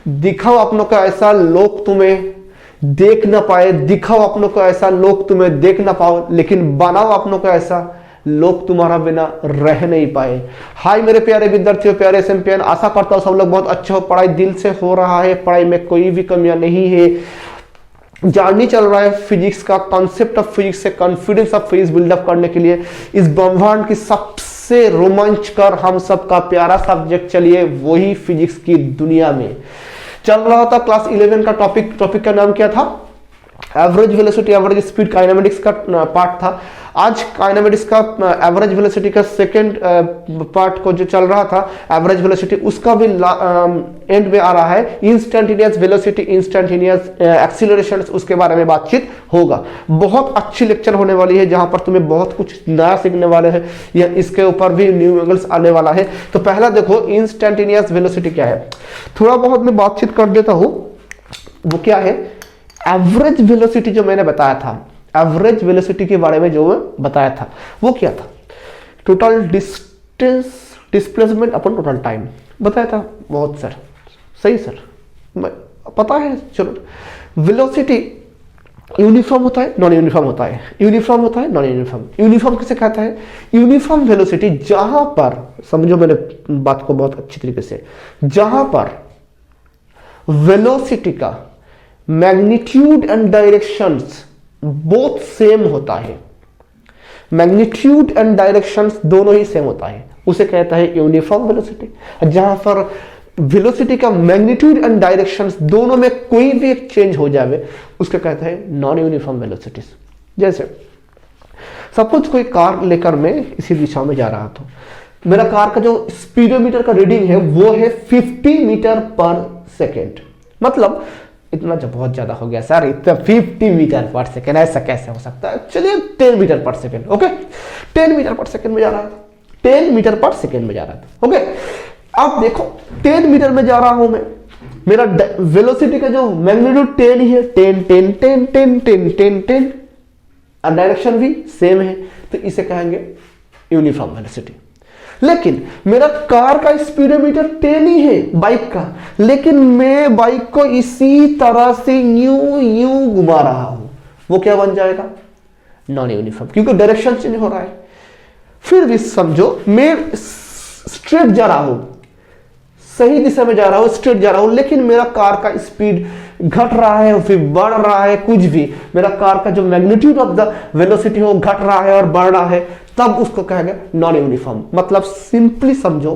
दिखाओ अपनों का ऐसा लोग तुम्हें देख ना पाए, दिखाओ अपनों को ऐसा लोग तुम्हें देख ना पाओ, लेकिन बनाओ अपनों को ऐसा लोग तुम्हारा बिना रह नहीं पाए। हाय मेरे प्यारे विद्यार्थियों, प्यारे चैंपियन, आशा करता हूं सब लोग बहुत अच्छे हो, पढ़ाई दिल से हो रहा है, पढ़ाई में कोई भी कमियां नहीं है, जर्नी चल रहा है फिजिक्स का, कॉन्सेप्ट ऑफ फिजिक्स से कॉन्फिडेंस ऑफ फिजिक्स बिल्डअप करने के लिए इस ब्रह्मांड की सबसे रोमांचकर हम सबका प्यारा सब्जेक्ट चलिए वही फिजिक्स की दुनिया में चल रहा था। क्लास 11 का टॉपिक का नाम क्या था? Average velocity average speed kinematics का पार्ट था। आज काइनेमेटिक्स का एवरेज वेलोसिटी का सेकंड पार्ट को जो चल रहा था एवरेज वेलोसिटी, उसका भी एंड में आ रहा है इंस्टेंटेनियस वेलोसिटी, इंस्टेंटेनियस एक्सीलरेशन, उसके बारे में बातचीत होगा। बहुत अच्छी लेक्चर होने वाली है जहां पर तुम्हें बहुत कुछ नया सीखने वाले हैं, या इसके ऊपर भी न्यूमेरिकल्स आने वाला है। तो पहला देखो इंस्टेंटेनियस वेलोसिटी क्या है, थोड़ा बहुत मैं बातचीत कर देता हूं। वो क्या है? एवरेज वेलोसिटी जो मैंने बताया था, एवरेज वेलोसिटी के बारे में जो मैं बताया था वो क्या था? टोटल डिस्टेंस डिस्प्लेसमेंट अपन टोटल टाइम बताया था। बहुत सर सही सर, पता है। चलो, वेलोसिटी यूनिफॉर्म होता है, नॉन यूनिफॉर्म होता है, यूनिफॉर्म होता है, नॉन यूनिफॉर्म। यूनिफॉर्म किसे कहता है? यूनिफॉर्म वेलोसिटी जहां पर, समझो मैंने बात को बहुत अच्छी तरीके से, जहां पर वेलोसिटी का magnitude and directions both same होता है, मैग्नीट्यूड एंड डायरेक्शंस दोनों ही सेम होता है, उसे कहता है यूनिफॉर्म वेलोसिटी। जहां पर वेलोसिटी का मैग्नीट्यूड एंड डायरेक्शंस दोनों में कोई भी एक चेंज हो जाए उसके कहता है नॉन यूनिफॉर्म वेलोसिटीज। जैसे सपोज कोई कार लेकर मैं इसी दिशा में जा रहा था, मेरा कार का जो स्पीडोमीटर का रीडिंग है वो है 50 मीटर पर सेकेंड। मतलब इतना जब बहुत ज्यादा हो गया सर, इतना 50 मीटर पर सेकेंड ऐसा कैसे हो सकता है? चलिए 10 मीटर पर सेकेंड, ओके, 10 मीटर पर सेकेंड में जा रहा था, 10 मीटर पर सेकेंड में जा रहा था, ओके। अब देखो 10 मीटर में जा रहा हूं मैं, मेरा वेलोसिटी का जो मैग्नीट्यूड 10 ही है, 10 10 10 10 10 10 10 और डायरेक्शन भी सेम है, तो इसे कहेंगे यूनिफॉर्म वेलोसिटी। लेकिन मेरा कार का स्पीडोमीटर 10 ही है बाइक का, लेकिन मैं बाइक को इसी तरह से यूं घुमा रहा हूं, वो क्या बन जाएगा? नॉन यूनिफॉर्म, क्योंकि डायरेक्शन चेंज हो रहा है। फिर भी समझो मैं स्ट्रेट जा रहा हूं, सही दिशा में जा रहा हूं, स्ट्रेट जा रहा हूं, लेकिन मेरा कार का स्पीड घट रहा है फिर बढ़ रहा है, कुछ भी मेरा कार का जो मैग्नीट्यूड ऑफ द वेलोसिटी हो घट रहा है और बढ़ रहा है, तब उसको कहेंगे नॉन यूनिफॉर्म। मतलब सिंपली समझो,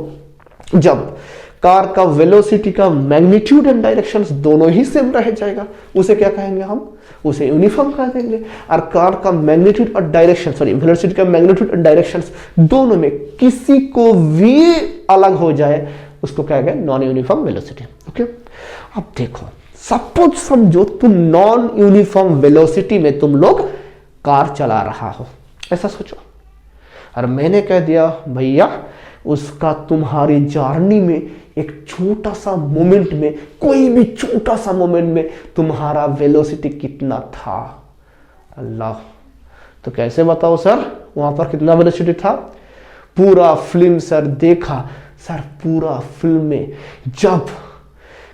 जब कार का वेलोसिटी का मैग्नीट्यूड एंड डायरेक्शंस दोनों ही सेम रह जाएगा उसे क्या कहेंगे? हम उसे यूनिफॉर्म कह देंगे। और कार का मैग्नीट्यूड और डायरेक्शन, सॉरी वेलोसिटी का मैग्नीट्यूड एंड डायरेक्शंस दोनों में किसी को भी अलग हो जाए उसको कहेंगे नॉन यूनिफॉर्म वेलोसिटी, ओके। अब देखो सपोज समझो तुम नॉन यूनिफॉर्म वेलोसिटी में तुम लोग कार चला रहा हो, ऐसा सोचो, और मैंने कह दिया भैया उसका तुम्हारी जर्नी में एक छोटा सा मोमेंट में, कोई भी छोटा सा मोमेंट में तुम्हारा वेलोसिटी कितना था? अल्लाह, तो कैसे बताओ सर वहां पर कितना वेलोसिटी था? पूरा फिल्म सर देखा सर, पूरा फिल्म में जब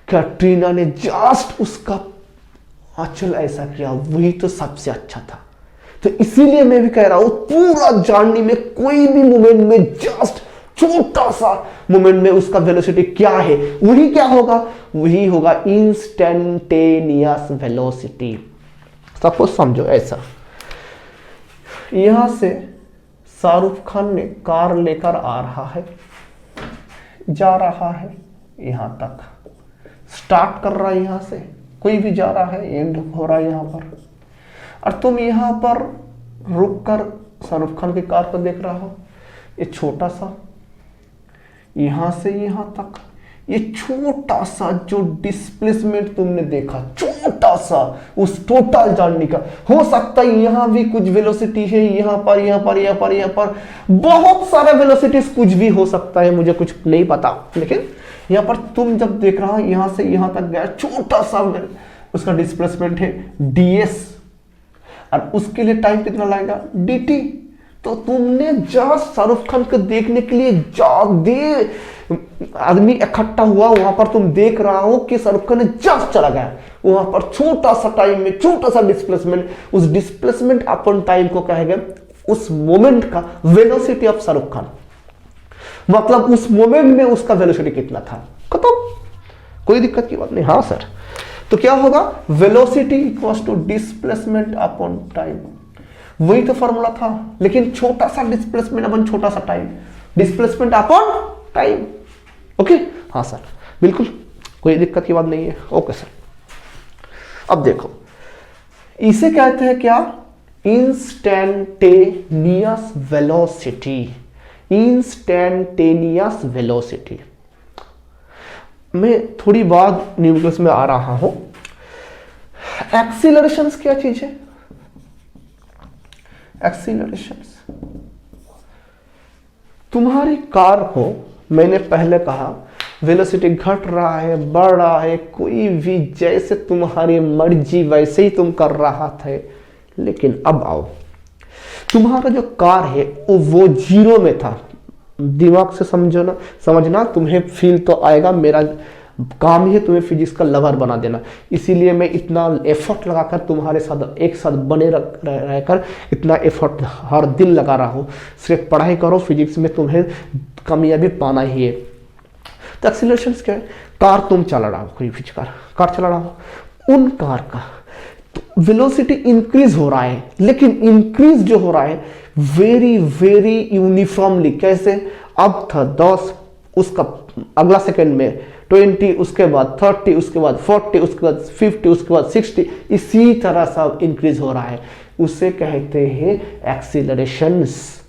कैटरीना ने जस्ट उसका आंचल ऐसा किया वही तो सबसे अच्छा था। तो इसीलिए मैं भी कह रहा हूं पूरा जर्नी में कोई भी मोमेंट में जस्ट छोटा सा मोमेंट में उसका वेलोसिटी क्या है, वही क्या होगा? वही होगा इंस्टेंटेनियस वेलोसिटी। सपोज समझो ऐसा, यहां से शाहरुख खान ने कार लेकर आ रहा है, जा रहा है यहां तक, स्टार्ट कर रहा है यहां से, कोई भी जा रहा है, एंड हो रहा है यहां पर, और तुम यहां पर रुक कर शाहरुख खान की कार को देख रहा हो। ये छोटा सा यहां से यहां तक, ये छोटा सा जो डिस्प्लेसमेंट तुमने देखा, छोटा सा उस टोटल जर्नी का, हो सकता है यहां भी कुछ वेलोसिटी है, यहां पर यहां पर यहां पर यहां पर बहुत सारे वेलोसिटीज कुछ भी हो सकता है, मुझे कुछ नहीं पता, लेकिन यहां पर तुम जब देख रहा हो यहां से यहां तक गया, छोटा सा उसका डिस्प्लेसमेंट है ds, और उसके लिए टाइम कितना लगेगा? dt। तो तुमने जहां शाहरुख खान को देखने के लिए आदमी इकट्ठा हुआ, वहां पर तुम देख रहा हो कि शाहरुख खान ने जस्ट चला गया, वहां पर छोटा सा टाइम में छोटा सा डिस्प्लेसमेंट, उस डिस्प्लेसमेंट अपन टाइम को कहेंगे उस मोमेंट का वेलोसिटी ऑफ शाहरुख खान, मतलब उस मोमेंट में उसका वेलोसिटी कितना था, खत्म, कोई दिक्कत की बात नहीं। हाँ सर, तो क्या होगा, velocity equals to displacement upon time, वही तो फॉर्मूला था, लेकिन छोटा सा डिस्प्लेसमेंट अपन छोटा सा time, displacement upon time. Okay, हाँ सर, बिल्कुल कोई दिक्कत की बात नहीं है। ओके सर, अब देखो इसे कहते हैं क्या, इंस्टैंटेनियस वेलोसिटी, इंस्टैंटेनियस वेलोसिटी। मैं थोड़ी बाद न्यूमेरिकल्स में आ रहा हूं। एक्सीलरेशंस क्या चीज है, एक्सीलरेशंस, तुम्हारी कार को मैंने पहले कहा वेलोसिटी घट रहा है, बढ़ रहा है, कोई भी जैसे तुम्हारी मर्जी वैसे ही तुम कर रहा था, लेकिन अब आओ, तुम्हारा जो कार है वो जीरो में था, दिमाग से समझना, तुम्हें फील तो आएगा, मेरा काम ही है तुम्हें फिजिक्स का लवर बना देना, इसीलिए मैं इतना एफर्ट लगाकर तुम्हारे साथ एक साथ बने रहकर इतना एफर्ट हर दिन लगा रहा हूँ, सिर्फ पढ़ाई करो, फिजिक्स में तुम्हें कामयाबी पाना ही है। तो एक्सीलरेशन क्या है, कार तुम चला रहा हो, कोई भी कार चला रहा हो, उन कार का वेलोसिटी इंक्रीज हो रहा है, लेकिन इंक्रीज जो हो रहा है वेरी वेरी यूनिफॉर्मली, कैसे, अब था 10, उसका अगला सेकंड में 20, उसके बाद 30, उसके बाद 40, उसके बाद 50, उसके बाद 60, इसी तरह सब इंक्रीज हो रहा है, उसे कहते हैं एक्सीलरेशंस।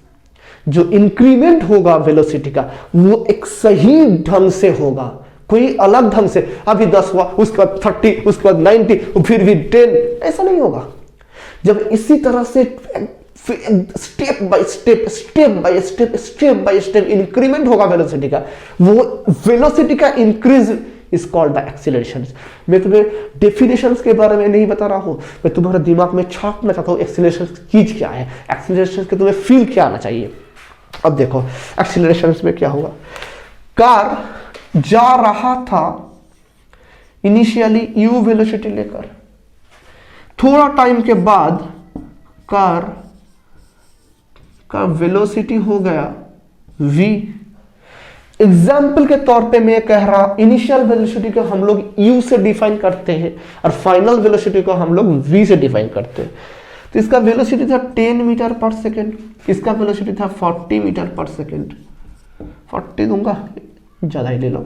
जो इंक्रीमेंट होगा वेलोसिटी का वो एक सही ढंग से होगा, कोई अलग ढंग से, अभी 10 हुआ, उसके बाद 30, उसके बाद 90, फिर भी 10, ऐसा नहीं होगा। जब इसी तरह से स्टेप बाय स्टेप इंक्रीमेंट होगा वेलोसिटी का, वो वेलोसिटी का increase is called the acceleration. मैं तुम्हें डेफिनेशंस के बारे में नहीं बता रहा हूं, मैं तुम्हारे दिमाग में छापना चाहता हूं एक्सीलरेशन चीज क्या है, एक्सीलरेशन के तुम्हें फील क्या आना चाहिए। अब देखो एक्सीलरेशन में क्या होगा, कार जा रहा था इनिशियली यू वेलोसिटी लेकर, थोड़ा टाइम के बाद कार का वेलोसिटी हो गया v। एग्जाम्पल के तौर पे मैं कह रहा, इनिशियल वेलोसिटी को हम लोग u से डिफाइन करते हैं और फाइनल वेलोसिटी को हम लोग v से डिफाइन करते हैं। तो इसका वेलोसिटी था 10 मीटर पर सेकेंड, इसका वेलोसिटी था 40 मीटर पर सेकेंड, 40 दूंगा, ज्यादा ही ले लो,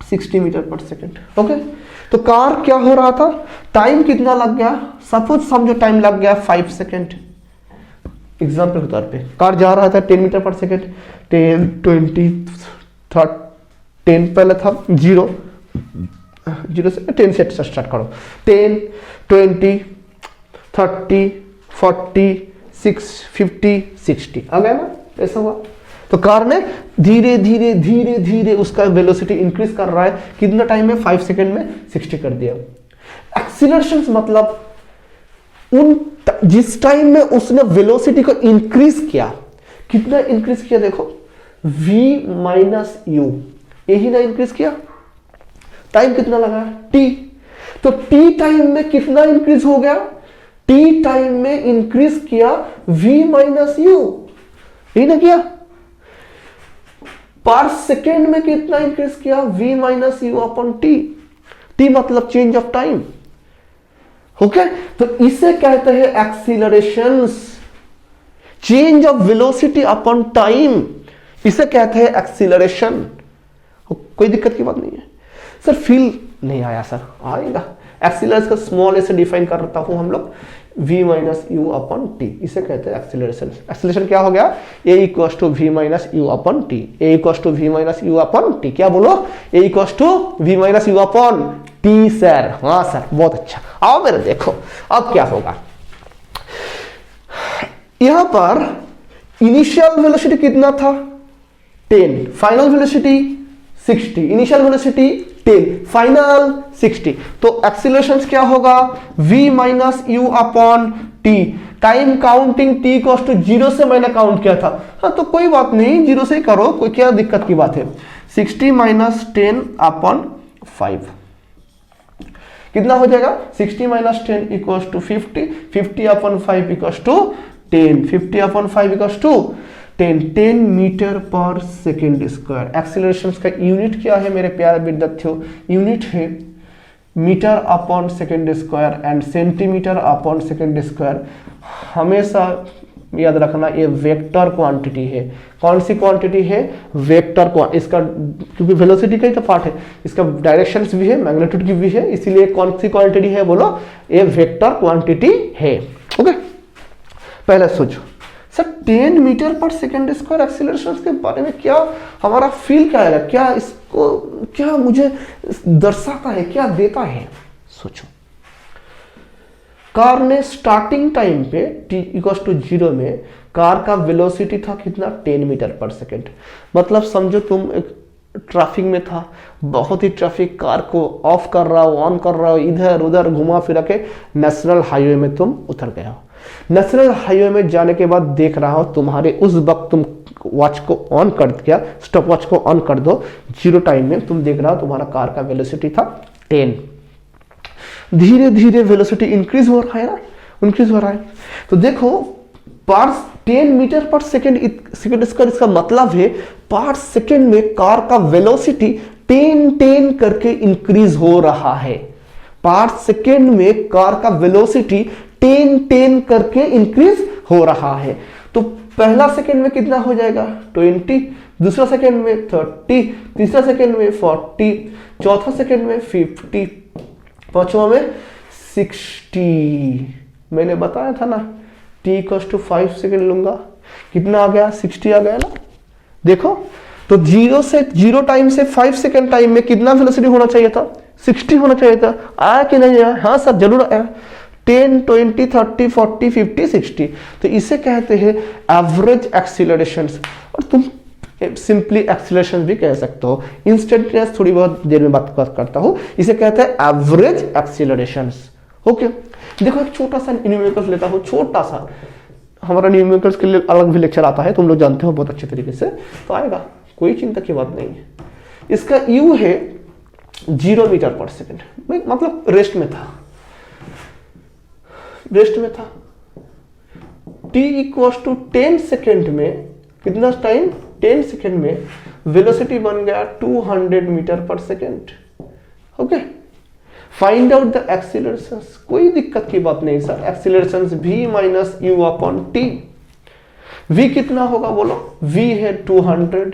60 मीटर पर सेकेंड। ओके, तो कार क्या हो रहा था, टाइम कितना लग गया, सपोज समझो टाइम लग गया 5 सेकेंड। एग्जाम्पल के तौर पे कार जा रहा था 10 मीटर पर सेकेंड, 10, 20, 30, 10 पहले था 0 से 10 से स्टार्ट करो, 10, 20, 30, 40, 50, 60 आ गया ना, ऐसा हुआ। तो कार ने धीरे धीरे धीरे धीरे उसका वेलोसिटी इंक्रीज कर रहा है, कितना टाइम में, 5 सेकेंड में 60 कर दिया। एक्सीलरेशन मतलब उन जिस टाइम में उसने वेलोसिटी को इंक्रीज किया, कितना इंक्रीज किया, देखो v माइनस यू, यही ना इंक्रीज किया, टाइम कितना लगा, t। तो t टाइम में कितना इंक्रीज हो गया, t टाइम में इंक्रीज किया v माइनस यू, यही ना किया। पर सेकेंड में कितना इंक्रीज किया, v minus u upon t, t मतलब चेंज ऑफ टाइम। ओके, तो इसे कहते हैं accelerations, change of velocity upon time, इसे कहते हैं एक्सीलरेशन। कोई दिक्कत की बात नहीं है सर, फील नहीं आया सर, आएगा। एक्सीलरेशन का स्मॉल ए से डिफाइन करता हूं हम लोग, v minus u upon t, इसे कहते हैं एक्सीलरेशन। एक्सीलरेशन क्या हो गया, a equals to v minus u upon t, a equals to v minus u upon t, क्या बोलो, a equals to v minus u upon t. Sir हाँ sir, बहुत अच्छा। आओ मेरे देखो अब क्या होगा, यहां पर इनिशियल वेलोसिटी कितना था 10, final velocity 60, initial velocity 10, final 60। तो एक्सीलरेशन क्या होगा, v minus u upon t, time counting t equal to 0 से मैंने काउंट किया था। हाँ तो कोई बात नहीं, 0 से ही करो, कोई क्या दिक्कत की बात है। 60 माइनस 10 अपॉन 5 कितना हो जाएगा? 60 minus 10 equal to 50, 50 upon 5 equal to 10, 50 upon 5 equal to 10 metre पर सेकेंड स्क्वायर। एक्सीलरेशन का यूनिट क्या है मेरे प्यारे विद्यार्थियों? यूनिट है metre upon second square and centimetre upon second square. हमेशा याद रखना ये वेक्टर क्वांटिटी है। कौन सी क्वांटिटी है? वेक्टर इसका, क्योंकि वेलोसिटी का ही तो पार्ट है, इसका डायरेक्शंस भी है, मैग्नीट्यूड की भी है, इसीलिए कौन सी क्वांटिटी है बोलो? ये वेक्टर क्वांटिटी है। ओके, पहले सोचो सर 10 मीटर पर सेकेंड स्क्वायर एक्सीलरेशन के बारे में क्या हमारा फील क्या है, क्या इसको क्या मुझे दर्शाता है, क्या देता है? सोचो, कार ने स्टार्टिंग टाइम पे t इक्वल टू 0 में कार का वेलोसिटी था कितना? 10 मीटर पर सेकेंड। मतलब समझो तुम एक ट्रैफिक में था, बहुत ही ट्रैफिक, कार को ऑफ कर रहा हो, ऑन कर रहा हो, इधर उधर घुमा फिरा के नेशनल हाईवे में तुम उतर गए हो। नेशनल हाईवे में जाने के बाद देख रहा हो तुम्हारे उस वक्त तुम वॉच को ऑन कर दिया, स्टॉप वॉच को ऑन कर दो, 0 टाइम में तुम देख रहा हो तुम्हारा कार का वेलोसिटी था 10। धीरे धीरे वेलोसिटी इंक्रीज हो रहा है ना, इंक्रीज हो रहा है। तो देखो पर 10 मीटर पर सेकेंड स्क्वायर, इसका मतलब है पर सेकेंड में कार का वेलोसिटी 10 करके इंक्रीज हो रहा है। पर सेकेंड में कार का वेलोसिटी 10 करके इंक्रीज हो रहा है। तो पहला सेकेंड में कितना हो जाएगा? 20, दूसरा सेकेंड में 30, तीसरा सेकेंड में 40, चौथा सेकेंड में 50, पांचवा में 60। मैंने बताया था ना t इक्वल टू 5 सेकेंड लूंगा, कितना आ गया? 60 आ गया ना। देखो तो 0 टाइम से 5 सेकेंड टाइम में कितना वेलोसिटी होना चाहिए था? 60 होना चाहिए था। आया कि नहीं आया? हाँ सर जरूर आया। 10, 20, 30, 40, 50, 60। तो इसे कहते हैं एवरेज एक्सीलरेशंस, और तुम सिंपली एक्सीलरेशन भी कह सकते हो। इंस्टेंटेनियस थोड़ी बहुत देर में बात करता हूं, इसे कहते हैं एवरेज एक्सीलरेशंस। ओके, देखो एक छोटा सा न्यूमेरिकल्स लेता हूं, छोटा सा। हमारा न्यूमेरिकल्स के लिए अलग भी लेक्चर आता है, तुम लोग जानते हो बहुत अच्छे तरीके से, तो आएगा, कोई चिंता की बात नहीं है। इसका यू है 0 मीटर पर सेकेंड, मतलब रेस्ट में था, रेस्ट में था। t इक्वल टू 10 सेकेंड में कितना टाइम? 10 सेकेंड में वेलोसिटी बन गया 200 मीटर पर second. Okay, find out the accelerations. कोई दिक्कत की बात नहीं sir, accelerations v minus u upon t. v कितना होगा बोलो? v है 200,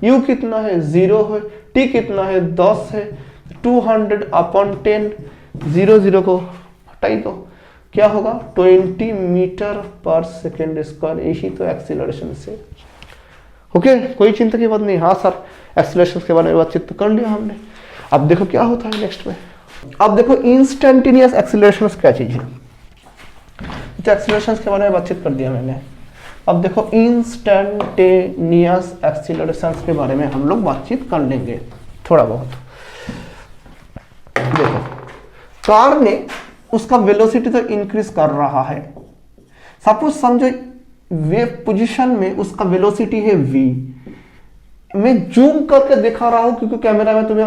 u कितना है? 0 है, t कितना है? 10 है। 200 अपॉन 10, 0 को हटाई दो, क्या होगा? 20 मीटर पर सेकेंड स्क्वायर। यही तो एक्सीलरेशन से। ओके, कोई चिंता की बात नहीं। हाँ सर, एक्सीलरेशन के बारे में बातचीत तो कर लिया हमने। अब देखो क्या होता है नेक्स्ट में। अब देखो इंस्टेंटेनियस एक्सीलरेशन क्या चीज है। तो एक्सीलरेशन के बारे में बातचीत कर दिया मैंने। अब देखो इंस्टेंटेनियस एक्सीलरेशन के बारे में हम लोग बातचीत कर लेंगे थोड़ा बहुत। देखो कार ने उसका वेलोसिटी तो इंक्रीज कर रहा है। सपोज समझो वे पोजीशन में उसका वेलोसिटी है v। मैं जूम करके दिखा रहा हूं क्योंकि कैमरा में तुम्हें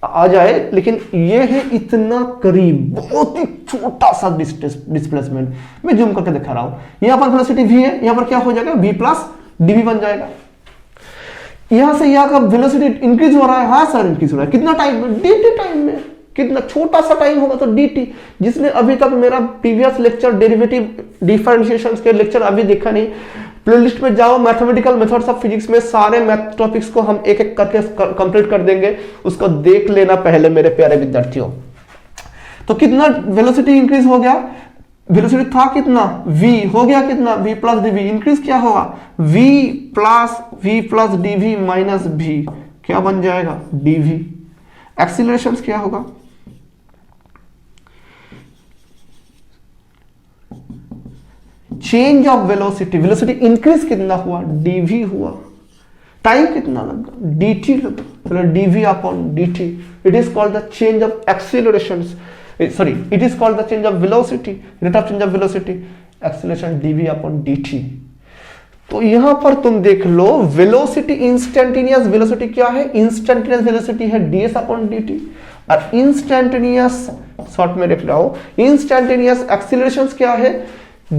आ जाए, लेकिन ये है इतना करीब, बहुत ही छोटा सा डिस्प्लेसमेंट। मैं जूम करके दिखा रहा हूं। यहां पर वेलोसिटी v है, यहां पर क्या हो जाएगा? v प्लस dv बन जाएगा। यहां से यहां का वेलोसिटी इंक्रीज हो रहा है। हाँ सर इंक्रीज हो रहा है। कितना टाइम में? dt टाइम में। कितना छोटा सा टाइम होगा तो dt। जिसने अभी तक मेरा प्रीवियस लेक्चर डेरिवेटिव डिफरेंशिएशंस के लेक्चर अभी देखा नहीं, प्लेलिस्ट में जाओ, मैथमेटिकल मेथड्स ऑफ फिजिक्स में सारे मैथ टॉपिक्स को हम एक एक करके कंप्लीट कर देंगे, उसको देख लेना पहले मेरे प्यारे विद्यार्थियों। तो कितना वेलोसिटी इंक्रीज हो गया? वेलोसिटी था कितना? v हो गया कितना? v plus dv। इंक्रीज क्या होगा? v plus dv minus v, क्या बन जाएगा? dv। एक्सीलरेशन क्या होगा? Change of velocity, velocity increase कितना हुआ? dv हुआ। टाइम कितना लगा? dt लगा। चलो dv upon dt। It is called the change of acceleration, sorry it is called the change of velocity, rate of change of velocity. Acceleration dv upon dt। तो यहां पर तुम देख लो वेलोसिटी, इंस्टेंटेनियस वेलोसिटी क्या है, instantaneous velocity है ds upon dt, और instantaneous, short में लिख रहा हूं, इंस्टेंटेनियस एक्सीलरेशन क्या है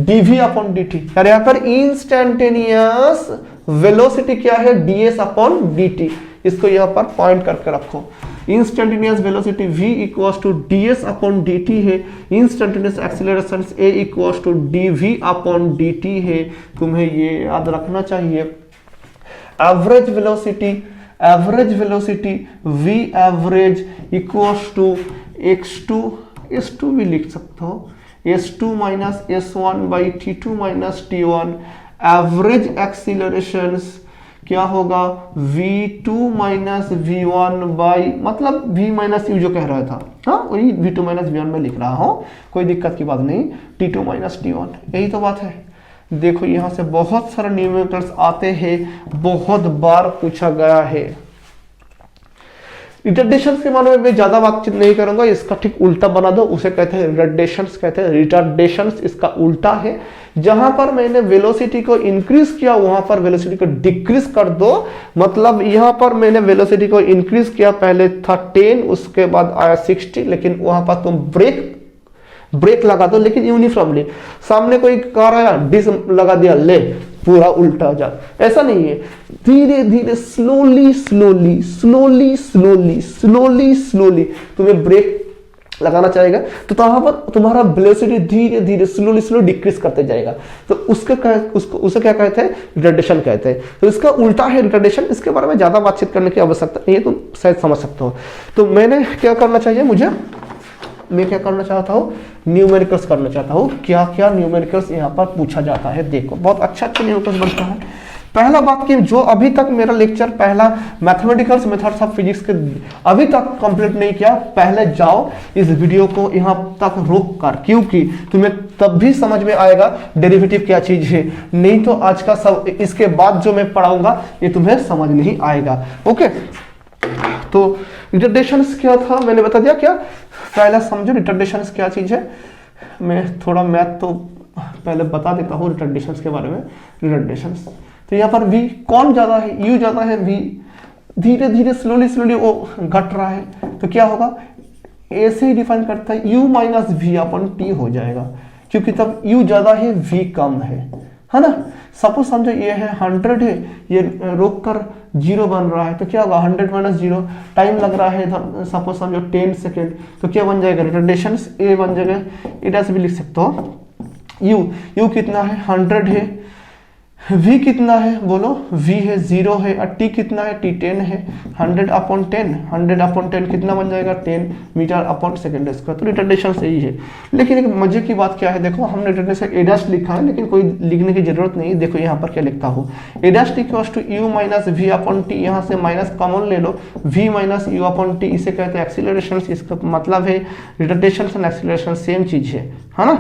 dv अपॉन dt, और यहां पर इंस्टेंटेनियस वेलोसिटी क्या है ds अपॉन dt। इसको यहां पर पॉइंट करके रखो, instantaneous velocity v equals to ds upon dt है, instantaneous acceleration a equals to dv upon dt है। तुम्हें ये याद रखना चाहिए। Average velocity v average equals to s2 भी लिख सकते हो, s2 minus s1 by t2 minus t1। Average acceleration क्या होगा v2 माइनस v1 बाई, मतलब v माइनस u जो कह रहा था, हाँ वही v2 माइनस v1 में लिख रहा हूँ, कोई दिक्कत की बात नहीं, t2 माइनस t1, यही तो बात है। देखो यहां से बहुत सारे न्यूमेरिकल्स आते हैं, बहुत बार पूछा गया है। रिटार्डेशन के बारे में मैं ज्यादा बातचीत नहीं करूंगा, इसका ठीक उल्टा बना दो, उसे कहते हैं रिटार्डेशन, कहते हैं रिटार्डेशन, इसका उल्टा है। जहां पर मैंने वेलोसिटी को इंक्रीज किया वहां पर वेलोसिटी को डिक्रीज कर दो, मतलब यहां पर मैंने वेलोसिटी को इंक्रीज किया, पहले था 10 उसके बाद आया 60, लेकिन वहां पर तुम ब्रेक लगा दो, लेकिन यूनिफॉर्मली। सामने कोई कार आया, डिस लगा दिया, ले पूरा उल्टा जा, ऐसा नहीं है। धीरे धीरे स्लोली तुम्हें ब्रेक लगाना चाहेगा, तो वहां पर तुम्हारा वेलोसिटी धीरे धीरे स्लो डिक्रीज करते जाएगा। तो उसे क्या कहते हैं, रिटार्डेशन कहते हैं। तो इसका उल्टा है रिटार्डेशन, इसके बारे में ज्यादा बातचीत करने की आवश्यकता नहीं है, तुम शायद समझ सकते हो। तो मैं क्या करना चाहता हूँ, न्यूमेरिकल्स करना चाहता हूँ। क्या क्या न्यूमेरिकल्स यहाँ पर पूछा जाता है, देखो बहुत अच्छा न्यूमेरिकल्स बनता है। पहला बात कि जो अभी तक मेरा लेक्चर पहला मैथमेटिकल्स मेथड्स ऑफ फिजिक्स के अभी तक कंप्लीट नहीं किया, पहले जाओ इस वीडियो को यहाँ तक रोक कर, क्योंकि तुम्हें तब भी समझ में आएगा डेरिवेटिव क्या चीज है, नहीं तो आज का सब इसके बाद जो मैं पढ़ाऊंगा ये तुम्हें समझ नहीं आएगा। ओके, तो रिटार्डेशंस क्या था मैंने बता दिया। क्या पहला समझो रिटार्डेशंस क्या चीज है। मैं थोड़ा मैथ तो पहले बता देता हूँ रिटार्डेशंस के बारे में। रिटार्डेशंस तो यहाँ पर v कौन ज्यादा है, u ज्यादा है, v धीरे धीरे स्लोली वो घट रहा है, तो क्या होगा, ऐसे ही डिफाइन करता है u minus v upon t हो जाएगा, क्योंकि तब u ज्यादा है v कम है ना। सपोज समझो ये है 100 है, ये रोक कर 0 बन रहा है, तो क्या होगा 100 माइनस 0, टाइम लग रहा है सपोज समझो 10 सेकेंड, तो क्या बन जाएगा रिटार्डेशन a बन जाएगा। इट ऐसे भी लिख सकते हो, u कितना है 100 है, v कितना है बोलो, v है 0 है, और t कितना है, t 10 है। 100 अपॉन 10 कितना बन जाएगा 10 मीटर अपॉन सेकेंड स्क्वायर। तो रिटार्डेशन सही है। लेकिन एक मजे की बात क्या है, देखो हमने रिटार्डेशन a डैश लिखा है, लेकिन कोई लिखने की जरूरत नहीं। देखो यहाँ पर क्या लिखता हूँ, a dash equals to u minus v upon t, यहाँ से माइनस कॉमन ले लो, v minus u upon t, इसे कहते हैं एक्सीलरेशन। इसका मतलब है रिटार्डेशन और एक्सीलरेशन सेम चीज है ना,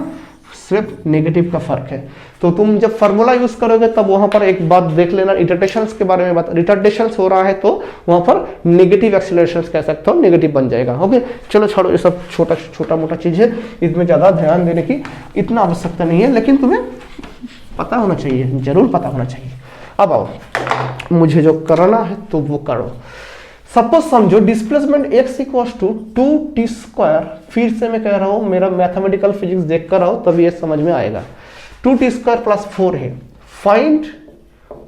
सिर्फ नेगेटिव का फर्क है। तो तुम जब फार्मूला यूज करोगे तब वहां पर एक बात देख लेना, रिटार्डेशंस के बारे में रिटार्डेशंस हो रहा है तो वहां पर नेगेटिव एक्सीलरेशंस कह सकते हो, नेगेटिव बन जाएगा। ओके चलो छोड़ो, ये सब छोटा मोटा चीज है, इसमें ज्यादा ध्यान देने की इतना आवश्यकता नहीं है, लेकिन तुम्हें पता होना चाहिए, जरूर पता होना चाहिए। अब आओ, मुझे जो करना है तो वो करो। सपोज समझो displacement x equals to 2t square, फिर से मैं कह रहा हूं मेरा मैथमेटिकल फिजिक्स देख कर आओ तब ये समझ में आएगा। 2t स्क्वायर प्लस 4 है। Find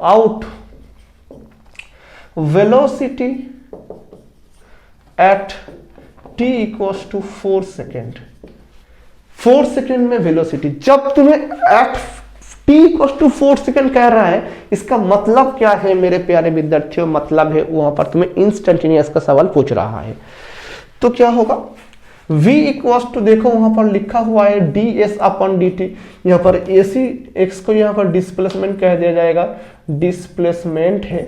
out velocity at t equals to 4 second. 4 second में वेलोसिटी, जब तुम्हें at t equals to 4 second कह रहा है, इसका मतलब क्या है मेरे प्यारे विद्यार्थियों, मतलब है वहां पर तुम्हें इंस्टेंटेनियस का सवाल पूछ रहा है। तो क्या होगा, v इक्वल्स टू, देखो वहां पर लिखा हुआ है ds अपॉन dt, यहाँ पर ac x को यहाँ पर डिस्प्लेसमेंट कह दिया जाएगा, डिस्प्लेसमेंट है।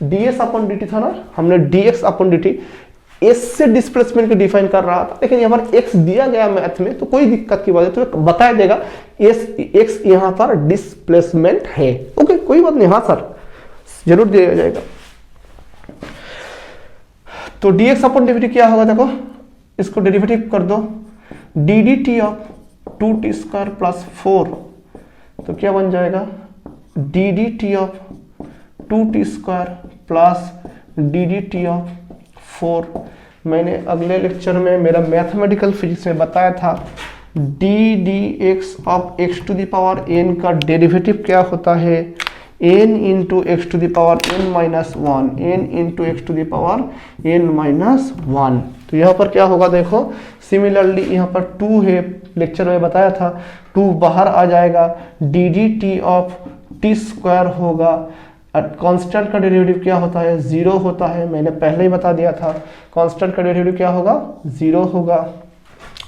ds अपॉन dt था ना, हमने dx अपॉन dt s से डिस्प्लेसमेंट को डिफाइन कर रहा था, लेकिन यहाँ पर x दिया गया मैथ में, तो कोई दिक्कत की बात है, तो बताया देगा x यहाँ पर डिस्प्लेसमेंट है। ओके कोई बात नहीं, हाँ सर जरूर दिया जाएगा। तो dx अपॉन dt क्या होगा, देखो इसको डेरिवेटिव कर दो, dd t of 2t square plus 4 तो क्या बन जाएगा D D T of 2t square plus D D T of 4। मैंने अगले लेक्चर में मेरा मैथमेटिकल फिजिक्स में बताया था d d x of x to the power n का डेरिवेटिव क्या होता है, n into x to the power n minus one, n into x to the power n minus one. तो यहाँ पर क्या होगा देखो, सिमिलरली यहाँ पर 2 है, लेक्चर में बताया था 2 बाहर आ जाएगा, D D T of T square होगा। कांस्टेंट का डेरिवेटिव क्या होता है, 0 होता है, मैंने पहले ही बता दिया था। कांस्टेंट का डेरिवेटिव क्या होगा, 0 होगा।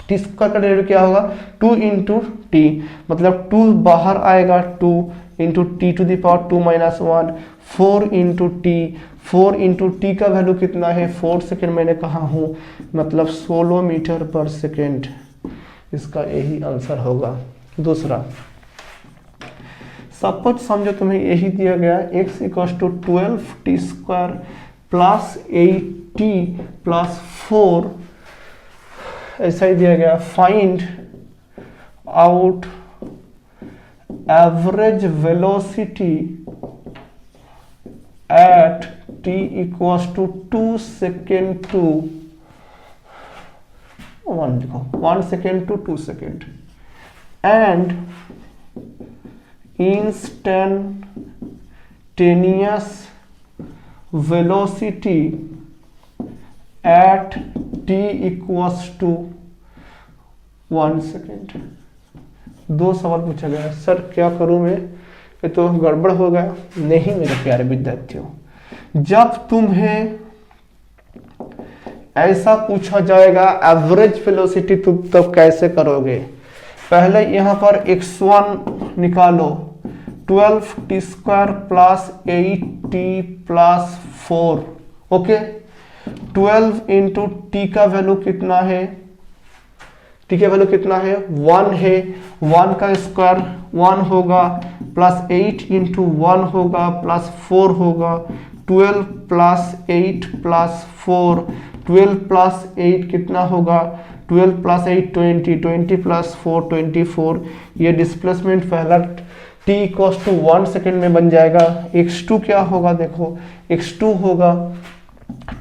टी स्क्वायर का डेरिवेटिव क्या होगा, 2 इंटू टी, मतलब 2 बाहर आएगा, 2 into t to the power 2 minus 1, 4 into t, 4 into t का वैल्यू कितना है 4 सेकेंड मैंने कहा हूँ, मतलब 16 मीटर पर सेकेंड। इसका यही आंसर होगा। दूसरा, सपोज समझो तुम्हें यही दिया गया x equal to 12t square plus 8t plus 4, ऐसा ही दिया गया। Find out average velocity at t equal to 2 second to 1 second to 2 second and instantaneous velocity at t equals to 1 second. 2 सवाल पूछा गया। सर क्या करूं मैं, ये तो गड़बड़ हो गया। नहीं मेरे प्यारे विद्यार्थियों, जब तुम्हें ऐसा पूछा जाएगा एवरेज वेलोसिटी, तुम तब कैसे करोगे। पहले यहां पर x1 निकालो, 12t square plus 8t plus 4, okay. 12 into t का वैल्यू कितना है, टी का वैल्यू कितना है 1 है, 1 का स्क्वायर 1 होगा, प्लस 8 इंटू 1 होगा, प्लस 4 होगा, 12 प्लस 8 प्लस 4, 12 प्लस 8 कितना होगा, 12 प्लस 8 20, 20 प्लस 4 24। ये डिस्प्लेसमेंट पहला t इक्वल टू 1 सेकेंड में बन जाएगा। x2 क्या होगा देखो, x2 होगा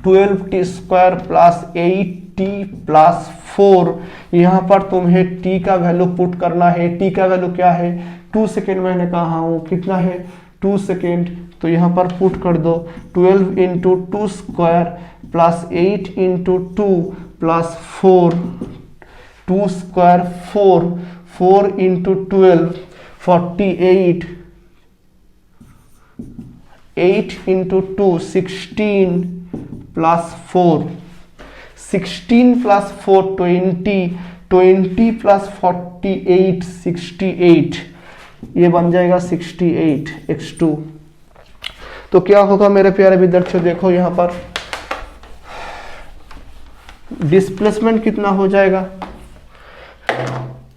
12t square plus 8t plus 4। यहाँ पर तुम्हें t का वैल्यू पुट करना है। t का वैल्यू क्या है 2 सेकेंड, मैंने कहा हूँ कितना है 2 सेकेंड। तो यहाँ पर पुट कर दो 12 into 2 square plus 8 into 2 plus 4, 2 square 4, 4 into 12 48, 8 into 2 16 plus 4, 16 plus 4 20, 20 plus 48 68, ये बन जाएगा 68 x2। तो क्या होगा मेरे प्यारे विद्यार्थियों, देखो यहाँ पर डिस्प्लेसमेंट कितना हो जाएगा,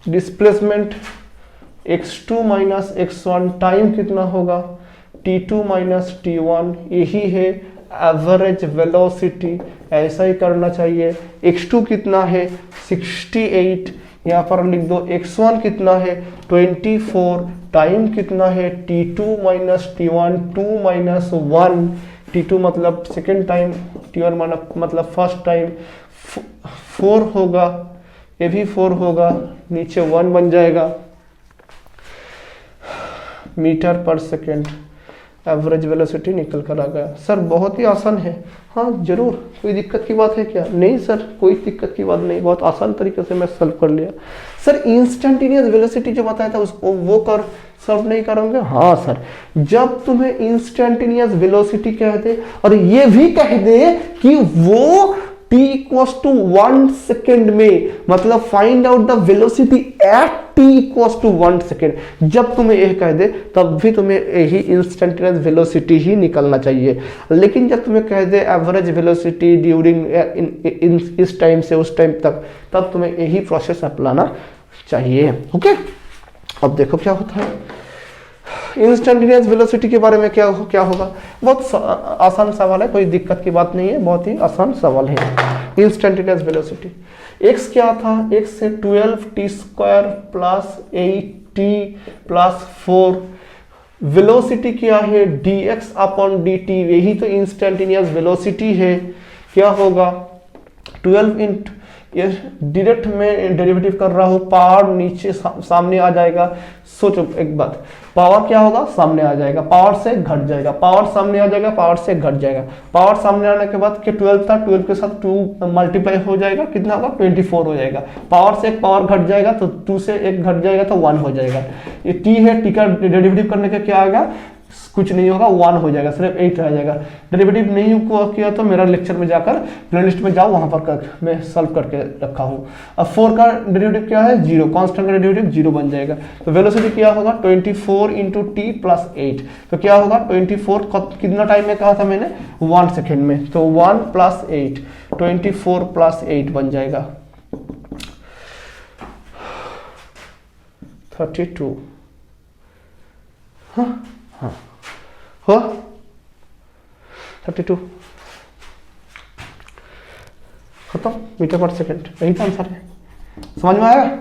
displacement x2 minus x1 time कितना होगा t2 माइनस t1, यही है एवरेज वेलोसिटी। ऐसा ही करना चाहिए। x2 कितना है 68, यहाँ पर लिख दो। x1 कितना है 24, टाइम कितना है t2 minus t1, 2 minus 1, t2 मतलब सेकेंड टाइम, t1 मतलब फर्स्ट टाइम, 4 होगा, ये भी 4 होगा, नीचे 1 बन जाएगा मीटर पर सेकेंड। एवरेज वेलोसिटी निकल कर आ गया। सर बहुत ही आसान है। हाँ जरूर, कोई दिक्कत की बात है क्या? नहीं सर कोई दिक्कत की बात नहीं, बहुत आसान तरीके से मैं सॉल्व कर लिया। सर इंस्टेंटेनियस वेलोसिटी जो बताया था उसको वो कर सॉल्व नहीं करोगे? हाँ सर, जब तुम्हें इंस्टेंटेनियस वेलोसिटी कह दे और ये भी कह दे कि वो t इक्वल्स टू 1 सेकेंड में, मतलब find out the velocity at t equals to 1 second, जब तुम्हें यह कह दे तब भी तुम्हें यही इंस्टेंटेनियस वेलोसिटी ही निकलना चाहिए। लेकिन जब तुम्हें कह दे एवरेज वेलोसिटी ड्यूरिंग इस टाइम से उस टाइम तक, तब तुम्हें यही प्रोसेस अपनाना चाहिए। ओके, अब देखो क्या होता है इंस्टेंटेनियस वेलोसिटी के बारे में। क्या होगा, बहुत आसान सवाल है, कोई दिक्कत की बात नहीं है, बहुत ही आसान सवाल है। इंस्टेंटेनियस वेलोसिटी x क्या था, x से 12t square plus 8t t plus 4, velocity क्या है dx अपॉन dt, यही तो इंस्टेंटेनियस वेलोसिटी है। क्या होगा 12 इंट, ये डायरेक्ट में डेरिवेटिव कर रहा हूँ, पावर नीचे सामने आ जाएगा। सोचो एक बात, पावर क्या होगा सामने आ जाएगा, पावर से घट जाएगा, पावर सामने आ जाएगा, पावर से घट जाएगा। पावर सामने आने के बाद कि 12 था, 12 के साथ 2 मल्टीप्लाई हो जाएगा, कितना होगा 24 हो जाएगा। पावर से एक पावर घट जाएगा तो 2 से 1 घट जाएगा तो 1 हो जाएगा। ये t है, t का डेरिवेटिव करने का क्या आएगा, कुछ नहीं होगा 1 हो जाएगा, सिर्फ 8 रह जाएगा। डेरिवेटिव नहीं किया तो मेरा लेक्चर में जाकर प्लेलिस्ट में जाओ, वहां पर मैं सॉल्व करके रखा हूँ। अब 4 का डेरिवेटिव क्या है 0, कांस्टेंट का डेरिवेटिव 0 बन जाएगा। तो वेलोसिटी क्या होगा 24 इंटू टी प्लस 8, तो क्या होगा 24 कितना टाइम में कहा था मैंने 1 सेकेंड में, तो 1 प्लस 8 24 प्लस 8 बन जाएगा 32। हाँ हो 32 खत्म मीटर पर सेकेंड, यही तो आंसर है। समझ में आया?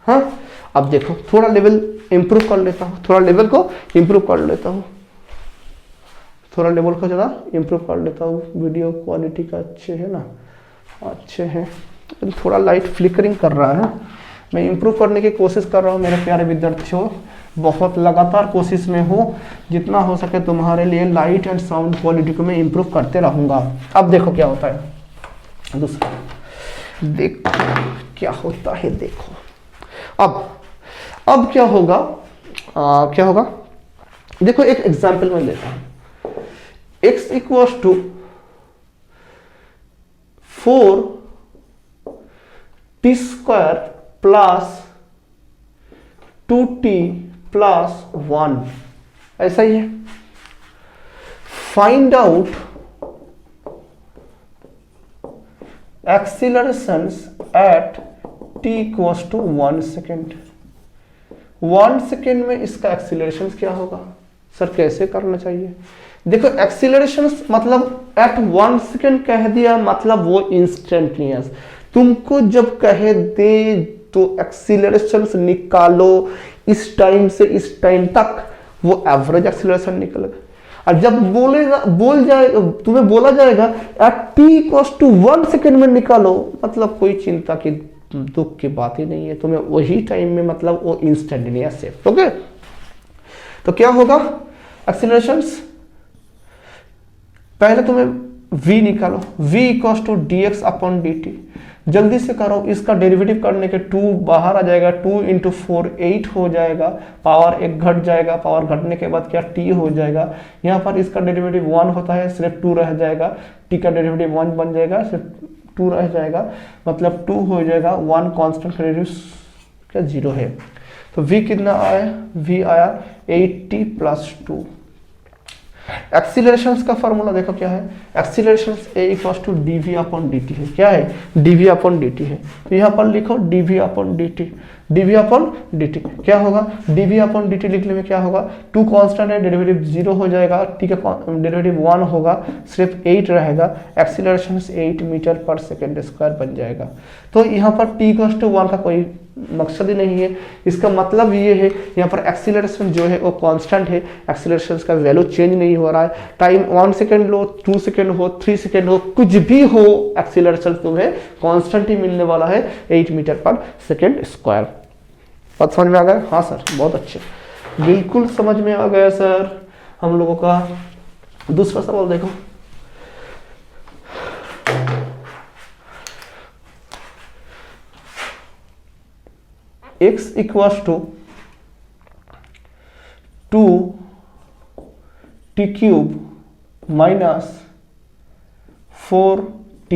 हाँ, अब देखो थोड़ा लेवल इंप्रूव कर लेता हूँ, थोड़ा लेवल को इंप्रूव कर लेता हूँ, थोड़ा लेवल को ज़्यादा इंप्रूव कर लेता हूँ। वीडियो क्वालिटी का अच्छे है ना, अच्छे हैं, थोड़ा लाइट फ्लिकरिंग कर रहा है। मैं इंप्रूव करने की कोशिश कर रहा हूँ मेरे प्यारे विद्यार्थियों, बहुत लगातार कोशिश में हूँ, जितना हो सके तुम्हारे लिए लाइट एंड साउंड क्वालिटी को मैं इंप्रूव करते रहूँगा। अब देखो क्या होता है, दूसरा देखो क्या होता है, देखो अब क्या होगा, क्या होगा देखो एक एग्जाम्पल मैं लेता हूँ। x equals to 4t square plus 2t plus 1, ऐसा ही है। Find out accelerations at t equals to 1 second. 1 second में इसका एक्सीलरेशन क्या होगा सर, कैसे करना चाहिए? देखो एक्सीलरेशन मतलब एट 1 सेकेंड कह दिया, मतलब वो इंस्टेंटेनियस। तुमको जब कह दे तो एक्सीलरेशन निकालो इस टाइम से इस टाइम तक, वो एवरेज एक्सीलरेशन निकलेगा। और जब तुम्हें बोला जाएगा at t equals to 1 second में निकालो, मतलब कोई चिंता की दुख की बात ही नहीं है, तुम्हें वही टाइम में, मतलब वो इंस्टेंटेनियस है। ओके, तो क्या होगा एक्सीलरेशन, पहले तुम्हें v निकालो, v equals to dx upon dt। जल्दी से करो, इसका डेरिवेटिव करने के 2 बाहर आ जाएगा, 2 इंटू 4 8 हो जाएगा, पावर 1 घट जाएगा, पावर घटने के बाद क्या t हो जाएगा। यहाँ पर इसका डेरिवेटिव 1 होता है, सिर्फ 2 रह जाएगा, t का डेरिवेटिव 1 बन जाएगा, सिर्फ 2 रह जाएगा, मतलब 2 हो जाएगा। 1 कांस्टेंट का डेरिवेटिव क्या 0 है, तो v कितना आया, v आया 8t प्लस 2। एक्सीलरेशन का फॉर्मूला देखो क्या है, acceleration a equals to dv upon dt है। क्या है dv अपॉन dt है, तो यहाँ पर लिखो dv upon dt, dv upon dt क्या होगा, dv अपॉन dt लिखने में क्या होगा, 2 कांस्टेंट है, डेरिवेटिव 0 हो जाएगा, t का डेरिवेटिव 1 होगा, सिर्फ 8 रहेगा, एक्सीलरेशन 8 मीटर पर सेकेंड स्क्वायर बन जाएगा। तो यहाँ पर t इक्वल्स टू 1 का कोई मकसद ही नहीं है, इसका मतलब ये है यहाँ पर एक्सीलरेशन जो है वो कांस्टेंट है, एक्सीलरेशन का वैल्यू चेंज नहीं हो रहा है। टाइम 1 सेकेंड लो, 2 सेकेंड हो, 3 सेकेंड हो, कुछ भी हो, एक्सीलरेशन तुम्हें कांस्टेंट ही मिलने वाला है 8 मीटर पर सेकेंड स्क्वायर। बात समझ में आ गया? हाँ सर, बहुत अच्छे, बिल्कुल समझ में आ गया सर हम लोगों का। दूसरा सवाल देखो, x equals to 2t cube minus 4t।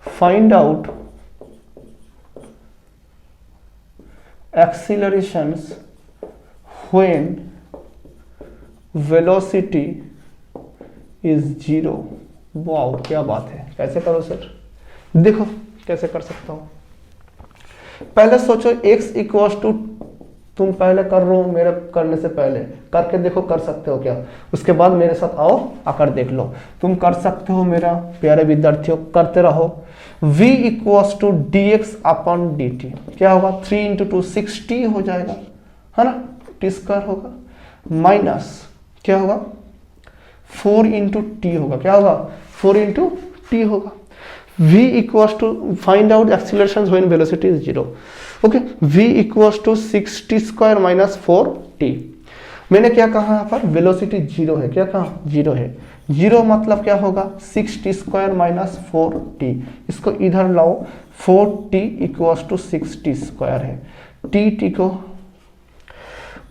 Find out accelerations when velocity is 0। Wow, क्या बात है, कैसे करो सर? देखो कैसे कर सकता हूं। पहले सोचो x इक्वल्स टू, तुम पहले कर रहे हो, मेरे करने से पहले करके देखो कर सकते हो क्या, उसके बाद मेरे साथ आओ, आकर देख लो। तुम कर सकते हो मेरा प्यारे विद्यार्थियों, करते रहो। v equals to dx upon dt क्या होगा 3 इंटू 2 60 हो जाएगा, है ना, टी स्क्वायर होगा, माइनस क्या होगा 4 इंटू टी होगा, क्या होगा 4 इंटू टी होगा। v equals to find out acceleration when velocity is 0। Okay, v equals to 6t square minus 4t। मैंने क्या कहा यहाँ पर वेलोसिटी 0 है, क्या कहा 0 है, 0 मतलब क्या होगा 6t स्क्वायर माइनस 4t। इसको इधर लाओ, 4t equals to 6t square है, t को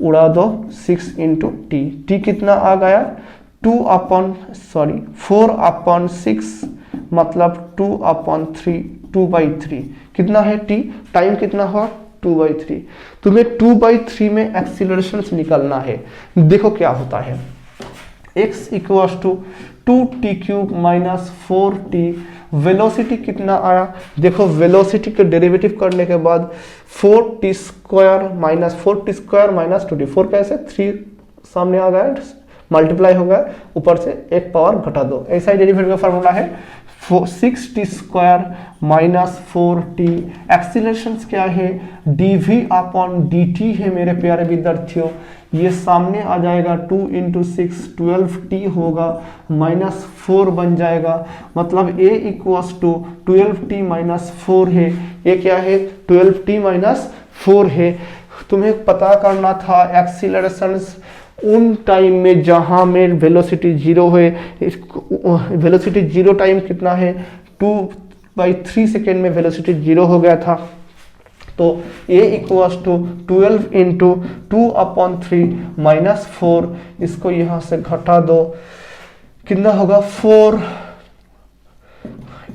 उड़ा दो 6 इंटू टी कितना आ गया 4 अपॉन 6 मतलब 2/3, 2/3 कितना है टी, टाइम कितना हुआ 2/3। तुम्हें 2/3 में एक्सीलरेशन निकालना है। देखो क्या होता है, x equals to 2t cube minus 4t, velocity कितना आया, देखो वेलोसिटी के डेरिवेटिव करने के बाद 4t स्क्वायर माइनस 2t, 4 कैसे 3 सामने आ गया, मल्टीप्लाई हो गया, ऊपर से एक पावर घटा दो, ऐसा ही डेरिवेटिव का फॉर्मूला है 6t square minus 4t। Acceleration क्या है dv अपॉन dt है मेरे प्यारे विद्यार्थियों, ये सामने आ जाएगा 2 इंटू 6 12t होगा, माइनस 4 बन जाएगा, मतलब a equals to 12t minus 4 है, ये क्या है 12t माइनस 4 है। तुम्हें पता करना था एक्सीलरेशन उन टाइम में जहां में वेलोसिटी 0 है, वेलोसिटी 0 टाइम कितना है 2/3 सेकेंड में वेलोसिटी 0 हो गया था, तो a equals to 12 into 2/3 minus 4, इसको यहां से घटा दो, कितना होगा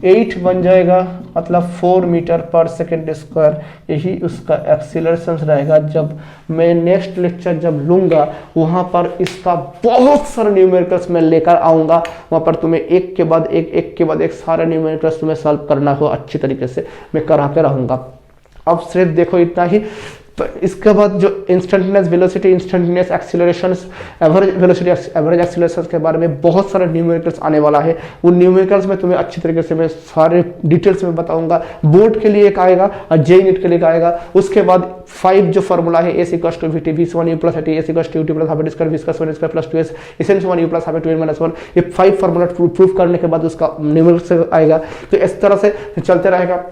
8 बन जाएगा, मतलब 4 मीटर पर सेकेंड स्क्वायर, यही उसका एक्सीलरेशन रहेगा। जब मैं नेक्स्ट लेक्चर जब लूंगा वहां पर इसका बहुत सारे न्यूमेरिकल्स मैं लेकर आऊंगा, वहां पर तुम्हें एक के बाद एक सारे न्यूमेरिकल्स तुम्हें सॉल्व करना हो अच्छी तरीके से, मैं करा के रहूंगा। अब सिर्फ देखो इतना ही, इसके बाद जो instantaneous velocity, instantaneous acceleration, average velocity, average acceleration के बारे में बहुत सारे न्यूमेरिकल्स आने वाला है। उन न्यूमेरिकल्स में तुम्हें अच्छी तरीके से मैं सारे डिटेल्स में बताऊंगा। बोर्ड के लिए एक आएगा और जेईई नीट के लिए आएगा। उसके बाद 5 जो फॉर्मूला है s equals to vt v one u plus at s equals to ut plus half d square v square square plus 2s एसेंस 1 u plus half 2n minus 1, ये 5 फॉर्मूला प्रूफ करने के बाद उसका न्यूमेरिकल्स आएगा। तो इस तरह से चलते रहेगा,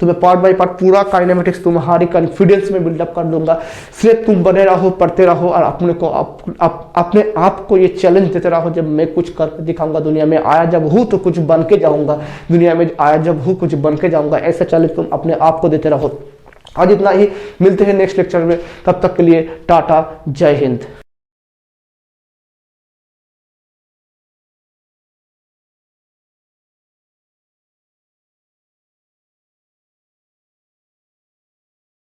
तुम्हें पार्ट बाय पार्ट पूरा काइनेमेटिक्स तुम्हारी कॉन्फिडेंस में बिल्डअप कर दूंगा। सिर्फ तुम बने रहो, पढ़ते रहो और अपने आप को ये चैलेंज देते रहो, जब मैं कुछ कर दिखाऊंगा दुनिया में, आया जब हूँ तो कुछ बन के जाऊंगा, दुनिया में आया जब हूँ कुछ बन के जाऊंगा, ऐसा चैलेंज तुम अपने आप को देते रहो। आज इतना ही, मिलते हैं नेक्स्ट लेक्चर में, तब तक के लिए टाटा, जय हिंद।